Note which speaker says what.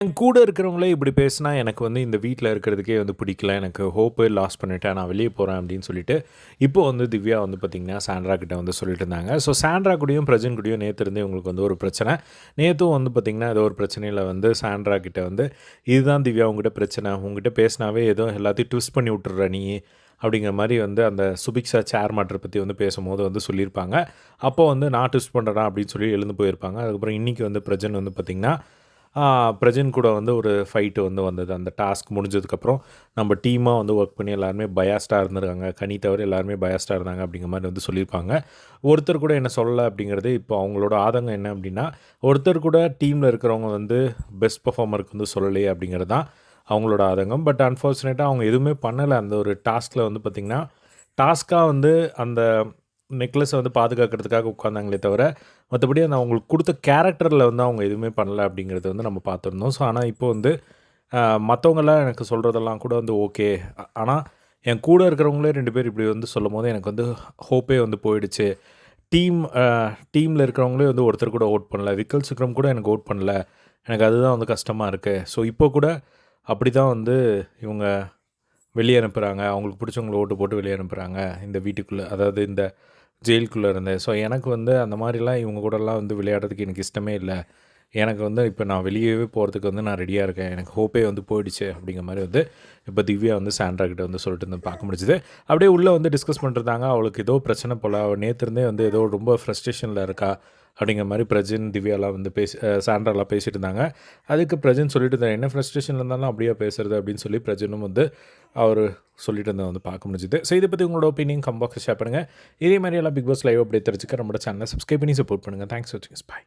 Speaker 1: என் கூட இருக்கிறவங்களே இப்படி பேசினா எனக்கு வந்து இந்த வீட்டில் இருக்கிறதுக்கே வந்து பிடிக்கல. எனக்கு ஹோப்பே லாஸ் பண்ணிட்டேன். நான் வெளியே போகிறேன் அப்படின்னு சொல்லிட்டு, இப்போ வந்து திவ்யா வந்து பார்த்திங்கன்னா, சாண்ட்ரா கிட்ட வந்து சொல்லிட்டு இருந்தாங்க. ஸோ சாண்ட்ரா கூடயும், பிரஜன் கூடயும் நேத்து இருந்தே இவங்களுக்கு வந்து ஒரு பிரச்சனை. நேத்தும் வந்து பார்த்திங்கன்னா, ஏதோ ஒரு பிரச்சனையில வந்து சாண்ட்ரா கிட்ட வந்து, "இதுதான் திவ்யா உங்ககிட்ட பிரச்சனை. உங்ககிட்ட பேசினாவே ஏதோ எல்லாத்தையும் ட்விஸ்ட் பண்ணி விட்டுர்ற நீ." அப்படிங்கிற மாரி வந்து அந்த சுபிக்ஷா சேர் மேட்டர பத்தி வந்து பேசும்போது வந்து சொல்லியிருப்பாங்க. அப்போ வந்து நான் ட்விஸ்ட் பண்றேனா அப்படின்னு சொல்லி எழுந்து போயிருப்பாங்க. அதுக்கப்புறம் இன்னைக்கு வந்து பிரஜன் வந்து பார்த்திங்கன்னா, பிரஜன் கூட வந்து ஒரு ஃபைட்டு வந்து வந்தது. அந்த டாஸ்க் முடிஞ்சதுக்கப்புறம் நம்ம டீமா வந்து ஒர்க் பண்ணி எல்லாருமே பயாஸ்டா இருந்திருக்காங்க. கனி தவிர எல்லாருமே பயாஸ்டா இருந்தாங்க அப்படிங்கிற மாரி வந்து சொல்லியிருப்பாங்க. ஒருத்தர் கூட என்ன சொல்லல அப்படிங்கிறது இப்போ அவங்களோட ஆதங்கம் என்ன அப்படின்னா, ஒருத்தர் கூட டீம்ல இருக்கிறவங்க வந்து பெஸ்ட் பெர்ஃபார்மருக்கு வந்து சொல்லலையே அப்படிங்கிறது தான் அவங்களோட ஆதங்கம். பட் அன்ஃபார்ச்சுனேட்டா அவங்க எதுவுமே பண்ணல. அந்த ஒரு டாஸ்க்ல வந்து பார்த்தீங்கன்னா, டாஸ்க்கா வந்து அந்த நெக்லஸ வந்து பாதுகாக்கிறதுக்காக உட்காந்தாங்களே தவிர, மத்தபடி அந்த அவங்களுக்கு குடுத்த கேரக்டர்ல வந்து அவங்க எதுவுமே பண்ணல அப்படிங்கிறது வந்து நம்ம பார்த்துருந்தோம். ஸோ, ஆனா இப்போ வந்து மத்தவங்கலாம் எனக்கு சொல்றதெல்லாம் கூட வந்து ஓகே. ஆனா, என் கூட இருக்கிறவங்களே 2 பேர் இப்படி வந்து சொல்லும்போது எனக்கு வந்து ஹோப்பே வந்து போயிடுச்சு. டீம் டீம்ல இருக்கிறவங்களே வந்து ஒருத்தர் கூட வோட் பண்ணல. விக்கல் சிக்ரம் கூட எனக்கு வோட் பண்ணல. எனக்கு அதுதான் வந்து கஷ்டமா இருக்கு. ஸோ, இப்போ கூட அப்படி தான் வந்து இவங்க வெளிய அனுப்புறாங்க. அவங்களுக்கு பிடிச்சவங்கள ஓட்டு போட்டு வெளிய அனுப்புறாங்க. இந்த வீட்டுக்குள்ள, அதாவது இந்த ஜெயிலுக்குள்ள இருந்து. ஸோ, எனக்கு வந்து அந்த மாரிலாம் இவங்க கூடலாம் வந்து விளையாடுறதுக்கு எனக்கு இஷ்டமே இல்ல. எனக்கு வந்து இப்ப நான் வெளியவே போறதுக்கு வந்து நான் ரெடியா இருக்கேன். எனக்கு ஹோப்பே வந்து போயிடுச்சு அப்படிங்கிற மாரி வந்து இப்ப திவ்யா வந்து சாண்ட்ரா கிட்ட வந்து சொல்லிட்டு இருந்தது பார்க்க முடிஞ்சுது. அப்படியே உள்ள வந்து டிஸ்கஸ் பண்ணிட்டுருந்தாங்க. அவளுக்கு ஏதோ பிரச்சனை போல. அவ நேத்து இருந்தே வந்து ஏதோ ரொம்ப ஃப்ரஸ்ட்ரேஷன்ல இருக்கா. அப்படிங்கிற மாரி பிரஜின், திவ்யாலாம் வந்து சாண்ட்ராலாம் பேசிட்டு இருந்தாங்க. அதுக்கு பிரஜின் சொல்லிட்டு இருந்தாரு, "என்ன ஃப்ரஸ்ட்ரேஷன்ல இருந்தாலும் அப்படியா பேசுறது?" அப்படின்னு சொல்லி பிரஜினும் வந்து அவரு சொல்லிட்டு இருந்தத வந்து பார்க்க முடிஞ்சுது. ஸோ இத பத்தி உங்களோட ஒப்பீனியன் கமெண்ட் பாக்ஸ்ல ஷேர் பண்ணுங்க. இதே மாரி எல்லாம் பிக் பாஸ் லைவ் அப்டேட் தெரிஞ்சுக்க நம்மளோட சேனலை சப்ஸ்கிரைப் பண்ணி சப்போர்ட் பண்ணுங்க. தேங்க்ஸ் ஃபார் வாட்சிங். பை.